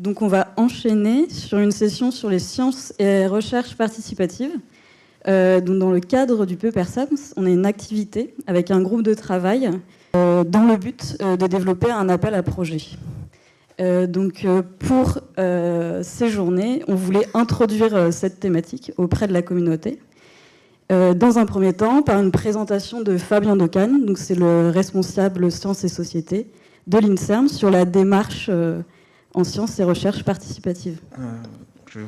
Donc on va enchaîner sur une session sur les sciences et recherches participatives. Donc dans le cadre du PEPERSAMS, on a une activité avec un groupe de travail dans le but de développer un appel à projet. Pour ces journées, on voulait introduire cette thématique auprès de la communauté. Dans un premier temps, par une présentation de Fabien Decane, donc c'est le responsable sciences et sociétés de l'INSERM sur la démarche en sciences et recherches participatives. Je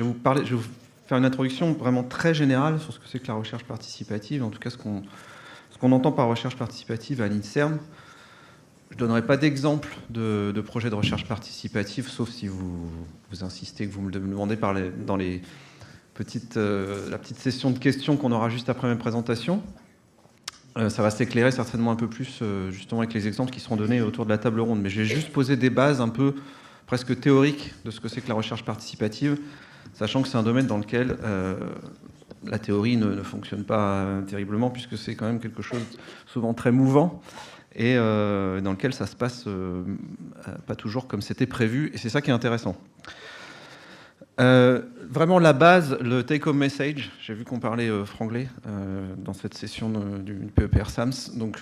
vais vous faire une introduction vraiment très générale sur ce que c'est que la recherche participative, en tout cas ce qu'on entend par recherche participative à l'INSERM. Je ne donnerai pas d'exemple de projet de recherche participative, sauf si vous insistez, que vous me le demandez dans la petite session de questions qu'on aura juste après ma présentation. Ça va s'éclairer certainement un peu plus justement avec les exemples qui seront donnés autour de la table ronde. Mais je vais juste poser des bases un peu presque théoriques de ce que c'est que la recherche participative, sachant que c'est un domaine dans lequel la théorie ne fonctionne pas terriblement, puisque c'est quand même quelque chose souvent très mouvant et dans lequel ça se passe pas toujours comme c'était prévu. Et c'est ça qui est intéressant. Vraiment la base, le take-home message, j'ai vu qu'on parlait franglais dans cette session du PEPERSAMS, donc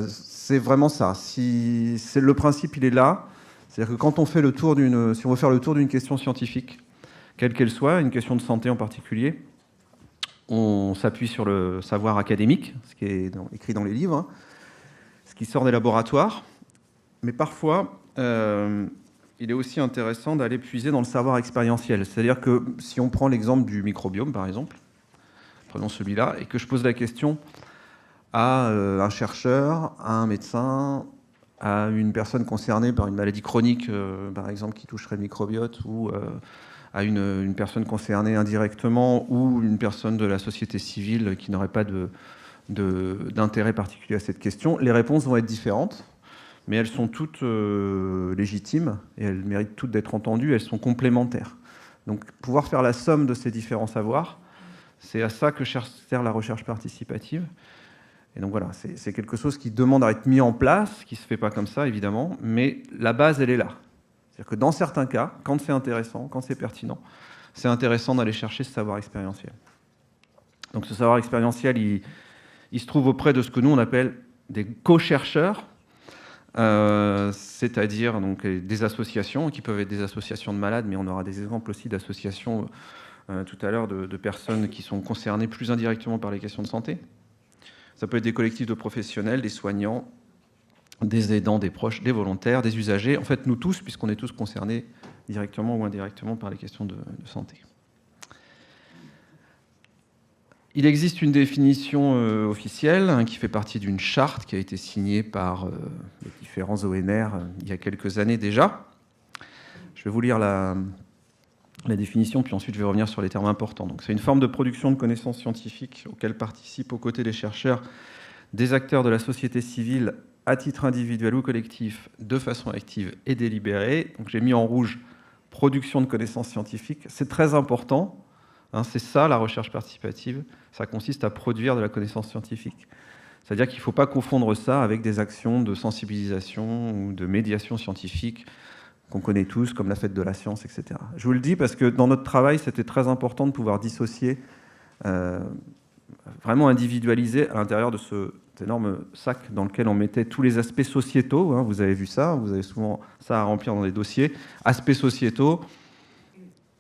c'est vraiment ça. Le principe, il est là, c'est-à-dire que quand on fait si on veut faire le tour d'une question scientifique, quelle qu'elle soit, une question de santé en particulier, on s'appuie sur le savoir académique, ce qui est écrit dans les livres, hein, ce qui sort des laboratoires, mais parfois il est aussi intéressant d'aller puiser dans le savoir expérientiel. C'est-à-dire que si on prend l'exemple du microbiome, par exemple, prenons celui-là, et que je pose la question à un chercheur, à un médecin, à une personne concernée par une maladie chronique, par exemple, qui toucherait le microbiote, ou à une personne concernée indirectement, ou une personne de la société civile qui n'aurait pas d'intérêt particulier à cette question, les réponses vont être différentes. Mais elles sont toutes légitimes et elles méritent toutes d'être entendues, elles sont complémentaires. Donc pouvoir faire la somme de ces différents savoirs, c'est à ça que sert la recherche participative. Et donc voilà, c'est quelque chose qui demande à être mis en place, qui ne se fait pas comme ça évidemment, mais la base elle est là. C'est-à-dire que dans certains cas, quand c'est intéressant, quand c'est pertinent, c'est intéressant d'aller chercher ce savoir expérientiel. Donc ce savoir expérientiel, il se trouve auprès de ce que nous on appelle des co-chercheurs, c'est-à-dire donc des associations qui peuvent être des associations de malades, mais on aura des exemples aussi d'associations tout à l'heure de personnes qui sont concernées plus indirectement par les questions de santé. Ça peut être des collectifs de professionnels, des soignants, des aidants, des proches, des volontaires, des usagers, en fait nous tous, puisqu'on est tous concernés directement ou indirectement par les questions de santé. Il existe une définition officielle qui fait partie d'une charte qui a été signée par les différents ONR il y a quelques années déjà. Je vais vous lire la définition, puis ensuite je vais revenir sur les termes importants. Donc, c'est une forme de production de connaissances scientifiques auxquelles participent aux côtés des chercheurs des acteurs de la société civile à titre individuel ou collectif, de façon active et délibérée. Donc, j'ai mis en rouge production de connaissances scientifiques. C'est très important. C'est ça la recherche participative, ça consiste à produire de la connaissance scientifique. C'est-à-dire qu'il ne faut pas confondre ça avec des actions de sensibilisation ou de médiation scientifique qu'on connaît tous, comme la fête de la science, etc. Je vous le dis parce que dans notre travail, c'était très important de pouvoir dissocier, vraiment individualiser à l'intérieur de cet énorme sac dans lequel on mettait tous les aspects sociétaux. Vous avez vu ça, vous avez souvent ça à remplir dans des dossiers. Aspects sociétaux,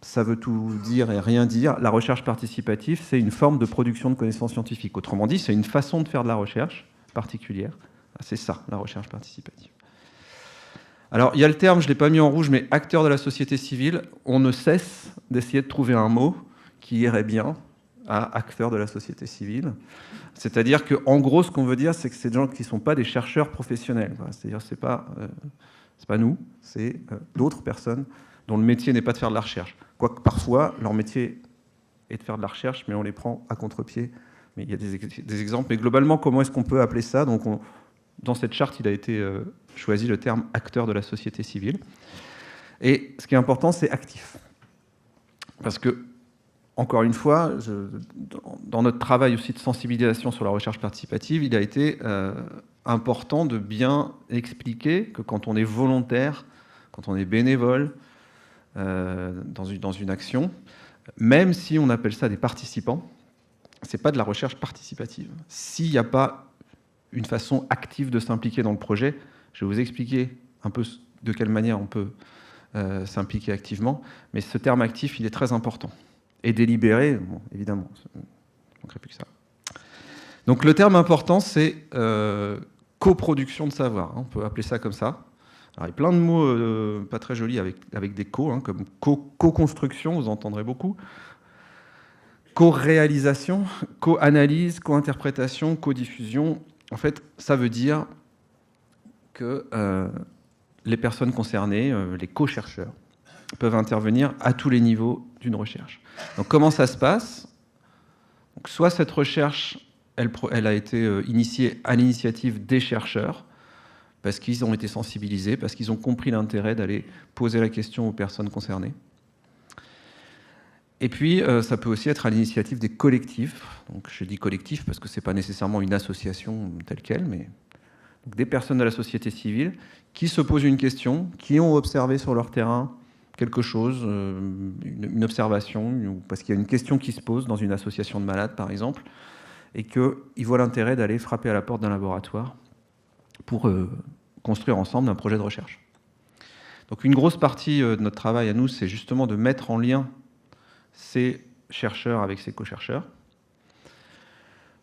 ça veut tout dire et rien dire. La recherche participative, c'est une forme de production de connaissances scientifiques. Autrement dit, c'est une façon de faire de la recherche particulière. C'est ça, la recherche participative. Alors, il y a le terme, je ne l'ai pas mis en rouge, mais acteur de la société civile. On ne cesse d'essayer de trouver un mot qui irait bien à acteur de la société civile. C'est-à-dire qu'en gros, ce qu'on veut dire, c'est que c'est des gens qui ne sont pas des chercheurs professionnels. C'est-à-dire que ce n'est pas nous, c'est d'autres personnes dont le métier n'est pas de faire de la recherche. Quoique parfois, leur métier est de faire de la recherche, mais on les prend à contre-pied. Mais il y a des exemples. Mais globalement, comment est-ce qu'on peut appeler ça ? Donc, dans cette charte, il a été choisi le terme acteur de la société civile. Et ce qui est important, c'est actif. Parce que, encore une fois, dans notre travail aussi de sensibilisation sur la recherche participative, il a été important de bien expliquer que quand on est volontaire, quand on est bénévole dans une action, même si on appelle ça des participants, c'est pas de la recherche participative. S'il n'y a pas une façon active de s'impliquer dans le projet, je vais vous expliquer un peu de quelle manière on peut s'impliquer activement, mais ce terme actif, il est très important. Et délibéré, bon, évidemment, il ne manquerait plus que ça. Donc le terme important, c'est coproduction de savoir, on peut appeler ça comme ça. Alors, il y a plein de mots pas très jolis avec des co, comme co-construction, vous entendrez beaucoup. Co-réalisation, co-analyse, co-interprétation, co-diffusion. En fait, ça veut dire que les personnes concernées, les co-chercheurs, peuvent intervenir à tous les niveaux d'une recherche. Donc comment ça se passe? Donc, soit cette recherche, elle a été initiée à l'initiative des chercheurs, parce qu'ils ont été sensibilisés, parce qu'ils ont compris l'intérêt d'aller poser la question aux personnes concernées. Et puis, ça peut aussi être à l'initiative des collectifs. Donc, je dis collectif parce que ce n'est pas nécessairement une association telle qu'elle, mais donc, des personnes de la société civile qui se posent une question, qui ont observé sur leur terrain quelque chose, une observation, parce qu'il y a une question qui se pose dans une association de malades, par exemple, et qu'ils voient l'intérêt d'aller frapper à la porte d'un laboratoire pour construire ensemble un projet de recherche. Donc une grosse partie de notre travail à nous, c'est justement de mettre en lien ces chercheurs avec ces co-chercheurs,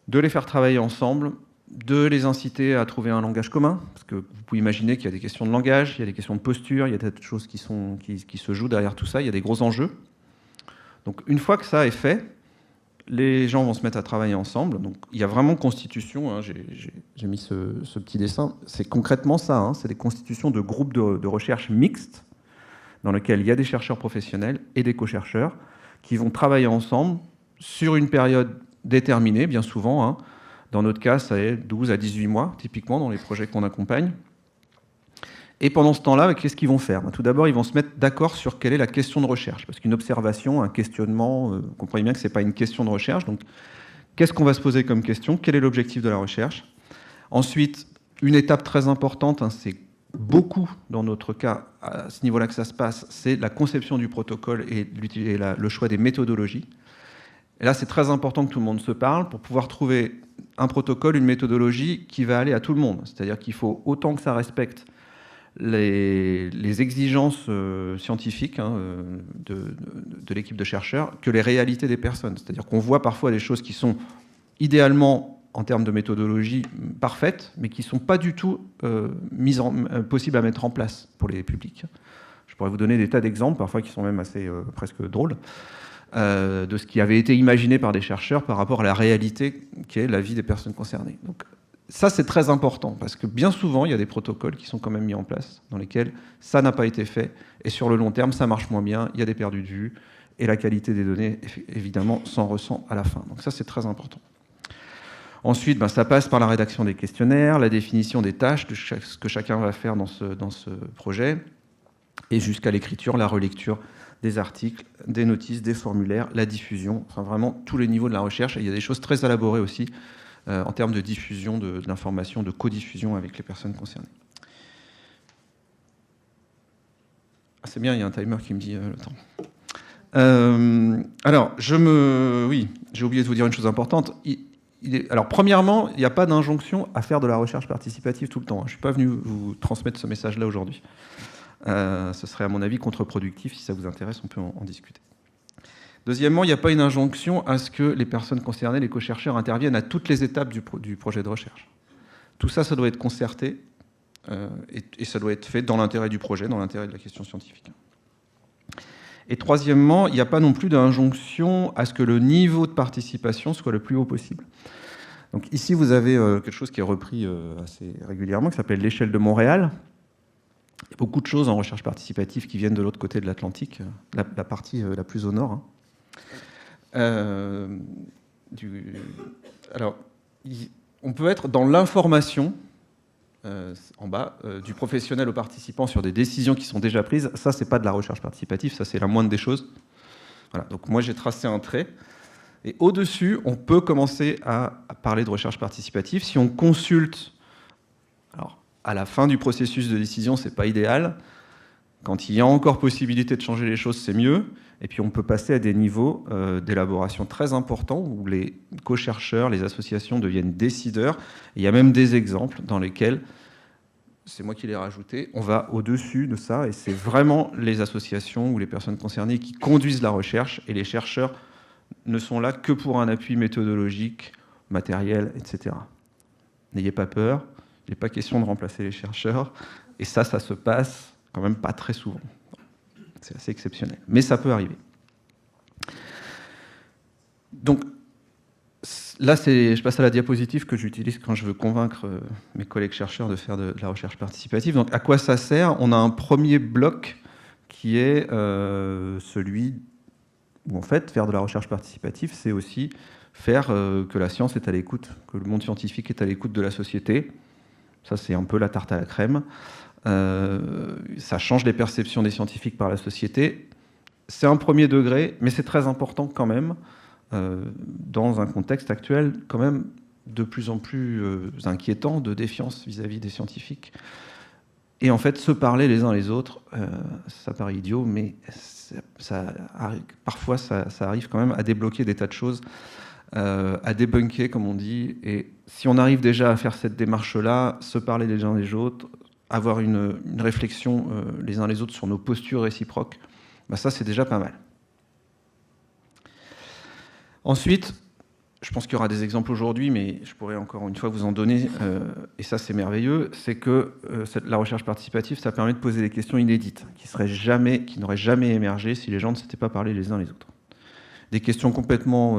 de les faire travailler ensemble, de les inciter à trouver un langage commun, parce que vous pouvez imaginer qu'il y a des questions de langage, il y a des questions de posture, il y a des choses qui se jouent derrière tout ça, il y a des gros enjeux. Donc une fois que ça est fait, les gens vont se mettre à travailler ensemble. Donc il y a vraiment constitution, hein, j'ai mis ce petit dessin, c'est concrètement ça, hein, c'est des constitutions de groupes de recherche mixtes, dans lesquels il y a des chercheurs professionnels et des co-chercheurs, qui vont travailler ensemble sur une période déterminée, bien souvent, hein. Dans notre cas, ça est 12 à 18 mois, typiquement, dans les projets qu'on accompagne. Et pendant ce temps-là, qu'est-ce qu'ils vont faire? Tout d'abord, ils vont se mettre d'accord sur quelle est la question de recherche. Parce qu'une observation, un questionnement, vous comprenez bien que ce n'est pas une question de recherche. Donc, qu'est-ce qu'on va se poser comme question? Quel est l'objectif de la recherche? Ensuite, une étape très importante, hein, c'est beaucoup, dans notre cas, à ce niveau-là que ça se passe, c'est la conception du protocole et le choix des méthodologies. Et là, c'est très important que tout le monde se parle pour pouvoir trouver un protocole, une méthodologie qui va aller à tout le monde. C'est-à-dire qu'il faut autant que ça respecte les exigences scientifiques, hein, de l'équipe de chercheurs que les réalités des personnes. C'est-à-dire qu'on voit parfois des choses qui sont idéalement, en termes de méthodologie, parfaites, mais qui ne sont pas du tout possibles à mettre en place pour les publics. Je pourrais vous donner des tas d'exemples, parfois qui sont même assez presque drôles, de ce qui avait été imaginé par des chercheurs par rapport à la réalité qui est la vie des personnes concernées. Donc, ça, c'est très important, parce que bien souvent, il y a des protocoles qui sont quand même mis en place, dans lesquels ça n'a pas été fait, et sur le long terme, ça marche moins bien, il y a des perdus de vue, et la qualité des données, évidemment, s'en ressent à la fin. Donc ça, c'est très important. Ensuite, ça passe par la rédaction des questionnaires, la définition des tâches, de ce que chacun va faire dans ce projet, et jusqu'à l'écriture, la relecture des articles, des notices, des formulaires, la diffusion, enfin vraiment tous les niveaux de la recherche. Et il y a des choses très élaborées aussi en termes de diffusion de l'information, de codiffusion avec les personnes concernées. Ah, c'est bien, il y a un timer qui me dit le temps. Alors, oui, j'ai oublié de vous dire une chose importante. Alors, premièrement, il n'y a pas d'injonction à faire de la recherche participative tout le temps. Je ne suis pas venu vous transmettre ce message-là aujourd'hui. Ce serait, à mon avis, contre-productif. Si ça vous intéresse, on peut en discuter. Deuxièmement, il n'y a pas une injonction à ce que les personnes concernées, les co-chercheurs, interviennent à toutes les étapes du projet de recherche. Tout ça, ça doit être concerté et ça doit être fait dans l'intérêt du projet, dans l'intérêt de la question scientifique. Et troisièmement, il n'y a pas non plus d'injonction à ce que le niveau de participation soit le plus haut possible. Donc ici, vous avez quelque chose qui est repris assez régulièrement, qui s'appelle l'échelle de Montréal. Il y a beaucoup de choses en recherche participative qui viennent de l'autre côté de l'Atlantique, la partie la plus au nord. Alors, on peut être dans l'information, en bas, du professionnel au participant sur des décisions qui sont déjà prises. Ça, c'est pas de la recherche participative, ça, c'est la moindre des choses. Voilà. Donc moi, j'ai tracé un trait. Et au-dessus, on peut commencer à parler de recherche participative. Si on consulte... Alors, à la fin du processus de décision, c'est pas idéal. Quand il y a encore possibilité de changer les choses, c'est mieux. Et puis on peut passer à des niveaux d'élaboration très importants où les co-chercheurs, les associations deviennent décideurs. Et il y a même des exemples dans lesquels, c'est moi qui l'ai rajouté, on va au-dessus de ça et c'est vraiment les associations ou les personnes concernées qui conduisent la recherche et les chercheurs ne sont là que pour un appui méthodologique, matériel, etc. N'ayez pas peur, il n'est pas question de remplacer les chercheurs et ça se passe quand même pas très souvent. C'est assez exceptionnel, mais ça peut arriver. Donc là, je passe à la diapositive que j'utilise quand je veux convaincre mes collègues chercheurs de faire de la recherche participative. Donc à quoi ça sert? On a un premier bloc qui est celui où en fait faire de la recherche participative, c'est aussi faire que la science est à l'écoute, que le monde scientifique est à l'écoute de la société. Ça, c'est un peu la tarte à la crème. Ça change les perceptions des scientifiques par la société. C'est un premier degré, mais c'est très important quand même, dans un contexte actuel quand même de plus en plus inquiétant, de défiance vis-à-vis des scientifiques. Et en fait, se parler les uns les autres, ça paraît idiot, mais parfois ça arrive quand même à débloquer des tas de choses, à débunker, comme on dit. Et si on arrive déjà à faire cette démarche-là, se parler les uns les autres, avoir une réflexion les uns les autres sur nos postures réciproques, bah ça c'est déjà pas mal. Ensuite, je pense qu'il y aura des exemples aujourd'hui, mais je pourrais encore une fois vous en donner, et ça c'est merveilleux, c'est que la recherche participative, ça permet de poser des questions inédites, qui n'auraient jamais émergé si les gens ne s'étaient pas parlé les uns les autres. Des questions complètement,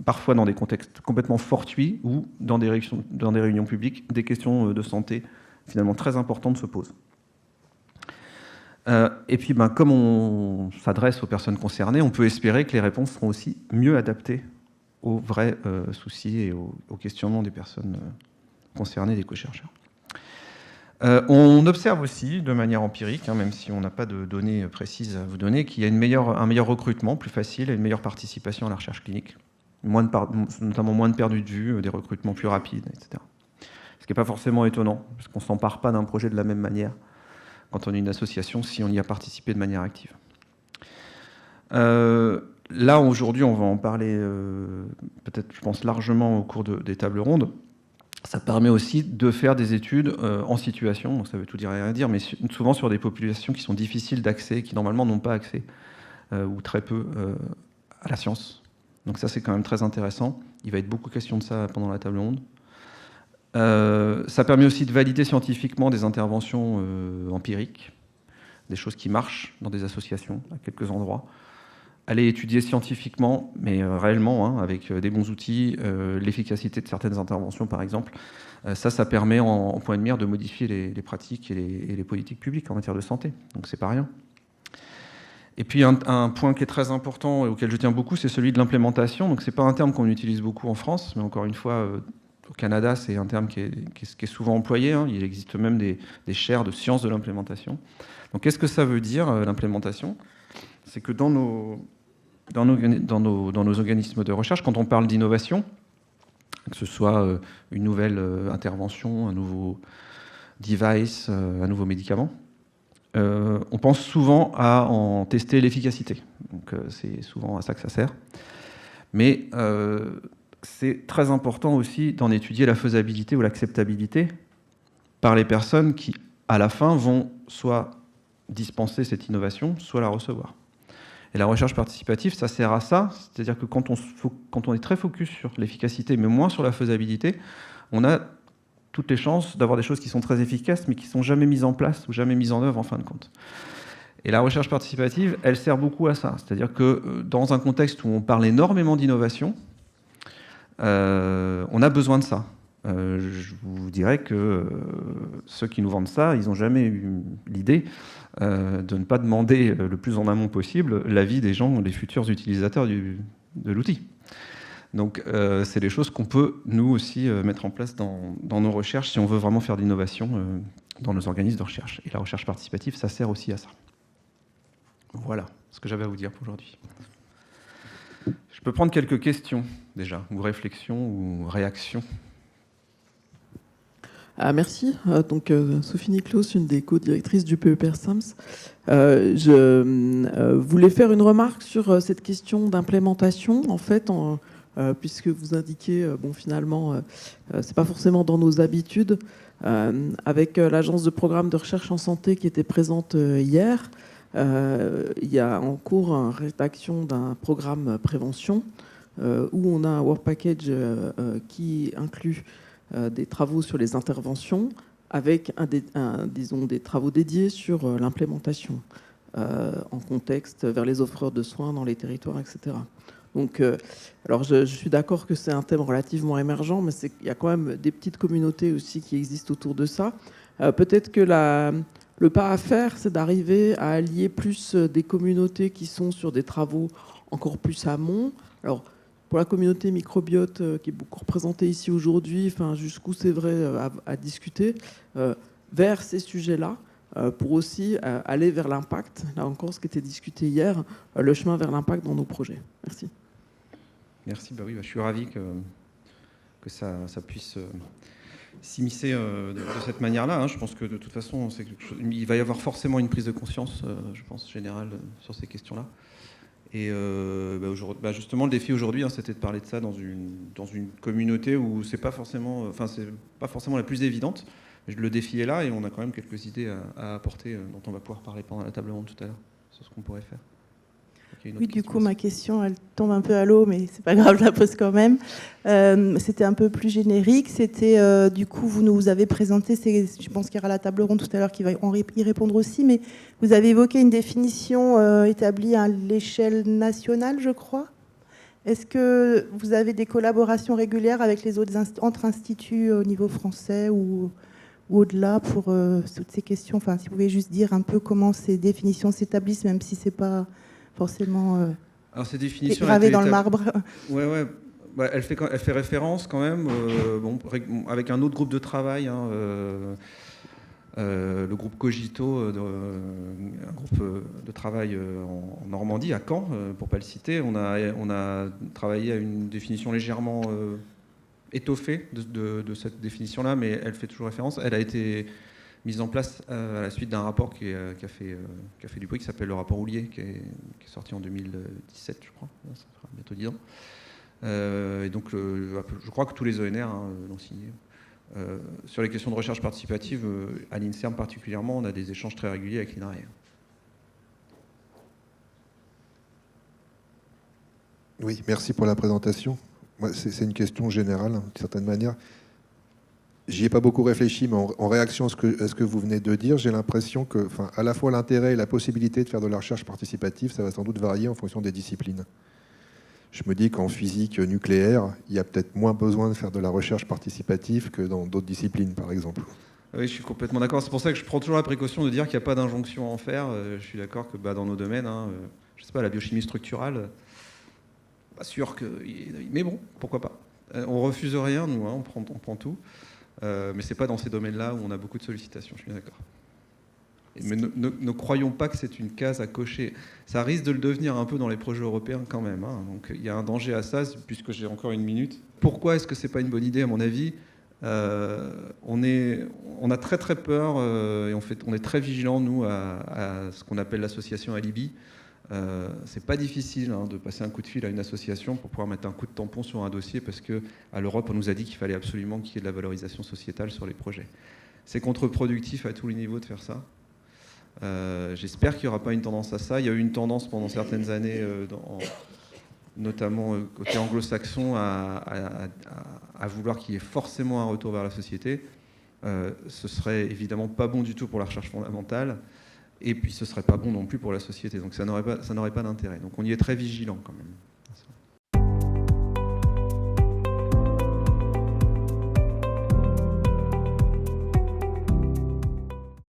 parfois dans des contextes complètement fortuits, ou dans des réunions publiques, des questions de santé, finalement très importantes se posent. Et puis, comme on s'adresse aux personnes concernées, on peut espérer que les réponses seront aussi mieux adaptées aux vrais soucis et aux questionnements des personnes concernées, des co-chercheurs. On observe aussi, de manière empirique, même si on n'a pas de données précises à vous donner, qu'il y a un meilleur recrutement, plus facile, et une meilleure participation à la recherche clinique, notamment moins de perdus de vue, des recrutements plus rapides, etc. Ce qui n'est pas forcément étonnant, parce qu'on ne s'empare pas d'un projet de la même manière quand on est une association, si on y a participé de manière active. Là, aujourd'hui, on va en parler peut-être, je pense, largement au cours des tables rondes. Ça permet aussi de faire des études en situation, donc ça veut tout dire et rien dire, mais souvent sur des populations qui sont difficiles d'accès, qui normalement n'ont pas accès, ou très peu, à la science. Donc ça, c'est quand même très intéressant. Il va être beaucoup question de ça pendant la table ronde. Ça permet aussi de valider scientifiquement des interventions empiriques, des choses qui marchent dans des associations, à quelques endroits. Aller étudier scientifiquement, mais réellement, avec des bons outils, l'efficacité de certaines interventions, par exemple. Ça permet en point de mire de modifier les pratiques et les politiques publiques en matière de santé. Donc c'est pas rien. Et puis un point qui est très important et auquel je tiens beaucoup, c'est celui de l'implémentation. Donc c'est pas un terme qu'on utilise beaucoup en France, mais encore une fois, au Canada, c'est un terme qui est souvent employé. Il existe même des chaires de sciences de l'implémentation. Donc qu'est-ce que ça veut dire, l'implémentation? C'est que dans nos organismes de recherche, quand on parle d'innovation, que ce soit une nouvelle intervention, un nouveau device, un nouveau médicament, on pense souvent à en tester l'efficacité. Donc c'est souvent à ça que ça sert. Mais c'est très important aussi d'en étudier la faisabilité ou l'acceptabilité par les personnes qui, à la fin, vont soit dispenser cette innovation, soit la recevoir. Et la recherche participative, ça sert à ça, c'est-à-dire que quand on est très focus sur l'efficacité, mais moins sur la faisabilité, on a toutes les chances d'avoir des choses qui sont très efficaces, mais qui ne sont jamais mises en place ou jamais mises en œuvre en fin de compte. Et la recherche participative, elle sert beaucoup à ça. C'est-à-dire que dans un contexte où on parle énormément d'innovation, on a besoin de ça. Je vous dirais que ceux qui nous vendent ça, ils n'ont jamais eu l'idée de ne pas demander le plus en amont possible l'avis des gens, les futurs utilisateurs de l'outil. Donc c'est des choses qu'on peut, nous aussi, mettre en place dans nos recherches si on veut vraiment faire de l'innovation dans nos organismes de recherche. Et la recherche participative, ça sert aussi à ça. Voilà ce que j'avais à vous dire pour aujourd'hui. Je peux prendre quelques questions, déjà, ou réflexions, ou réactions. Merci. Sophie Nicklaus, une des co-directrices du PEPR SAMS. Je voulais faire une remarque sur cette question d'implémentation, en fait, puisque vous indiquez, finalement, c'est pas forcément dans nos habitudes. Avec l'agence de programme de recherche en santé qui était présente hier, il y a en cours une rédaction d'un programme prévention où on a un work package qui inclut des travaux sur les interventions avec disons, des travaux dédiés sur l'implémentation en contexte vers les offreurs de soins dans les territoires, etc. Donc, alors je suis d'accord que c'est un thème relativement émergent, mais il y a quand même des petites communautés aussi qui existent autour de ça. Peut-être que le pas à faire, c'est d'arriver à allier plus des communautés qui sont sur des travaux encore plus amont. Alors, pour la communauté microbiote qui est beaucoup représentée ici aujourd'hui, jusqu'où c'est vrai à discuter, vers ces sujets-là, pour aussi aller vers l'impact. Là encore, ce qui était discuté hier, le chemin vers l'impact dans nos projets. Merci. Merci, je suis ravi que ça puisse s'immiscer de cette manière-là. Je pense que de toute façon, il va y avoir forcément une prise de conscience, je pense, générale sur ces questions-là. Et justement, le défi aujourd'hui, c'était de parler de ça dans une communauté où c'est pas forcément la plus évidente. Le défi est là et on a quand même quelques idées à apporter dont on va pouvoir parler pendant la table ronde tout à l'heure sur ce qu'on pourrait faire. Oui, du coup, ma question, elle tombe un peu à l'eau, mais c'est pas grave, je la pose quand même. C'était un peu plus générique. C'était, du coup, vous nous avez présenté, je pense qu'il y aura la table ronde tout à l'heure qui va y répondre aussi, mais vous avez évoqué une définition établie à l'échelle nationale, je crois. Est-ce que vous avez des collaborations régulières avec les autres entre instituts au niveau français ou au-delà pour toutes ces questions? Enfin, si vous pouvez juste dire un peu comment ces définitions s'établissent, même si c'est pas forcément gravé dans le marbre. Ouais. Elle fait référence quand même, avec un autre groupe de travail, le groupe Cogito, un groupe de travail en Normandie, à Caen, pour ne pas le citer. On a travaillé à une définition légèrement étoffée de cette définition-là, mais elle fait toujours référence. Elle a été mise en place à la suite d'un rapport qui a fait du bruit, qui s'appelle le rapport Houllier, qui est sorti en 2017, je crois. Ça fera bientôt 10 ans. Et donc, je crois que tous les ONR l'ont signé. Sur les questions de recherche participative, à l'INSERM particulièrement, on a des échanges très réguliers avec l'INRAE. Oui, merci pour la présentation. C'est une question générale, d'une certaine manière. J'y ai pas beaucoup réfléchi, mais en réaction à ce que vous venez de dire, j'ai l'impression que, à la fois l'intérêt et la possibilité de faire de la recherche participative, ça va sans doute varier en fonction des disciplines. Je me dis qu'en physique nucléaire, il y a peut-être moins besoin de faire de la recherche participative que dans d'autres disciplines, par exemple. Oui, je suis complètement d'accord. C'est pour ça que je prends toujours la précaution de dire qu'il n'y a pas d'injonction à en faire. Je suis d'accord que dans nos domaines, je sais pas, la biochimie structurale, pas sûr que... Mais bon, pourquoi pas. On refuse rien, nous, on prend tout. Mais c'est pas dans ces domaines-là où on a beaucoup de sollicitations, je suis bien d'accord. Mais ne croyons pas que c'est une case à cocher. Ça risque de le devenir un peu dans les projets européens quand même. Donc il y a un danger à ça, puisque j'ai encore une minute. Pourquoi est-ce que c'est pas une bonne idée, à mon avis? On a très très peur et on est très vigilant, nous, à ce qu'on appelle l'association Alibi. C'est pas difficile de passer un coup de fil à une association pour pouvoir mettre un coup de tampon sur un dossier, parce qu'à l'Europe, on nous a dit qu'il fallait absolument qu'il y ait de la valorisation sociétale sur les projets. C'est contre-productif à tous les niveaux de faire ça. J'espère qu'il n'y aura pas une tendance à ça. Il y a eu une tendance pendant certaines années, notamment côté anglo-saxon, à vouloir qu'il y ait forcément un retour vers la société. Ce serait évidemment pas bon du tout pour la recherche fondamentale, et puis ce serait pas bon non plus pour la société. Donc ça n'aurait pas d'intérêt. Donc on y est très vigilant quand même.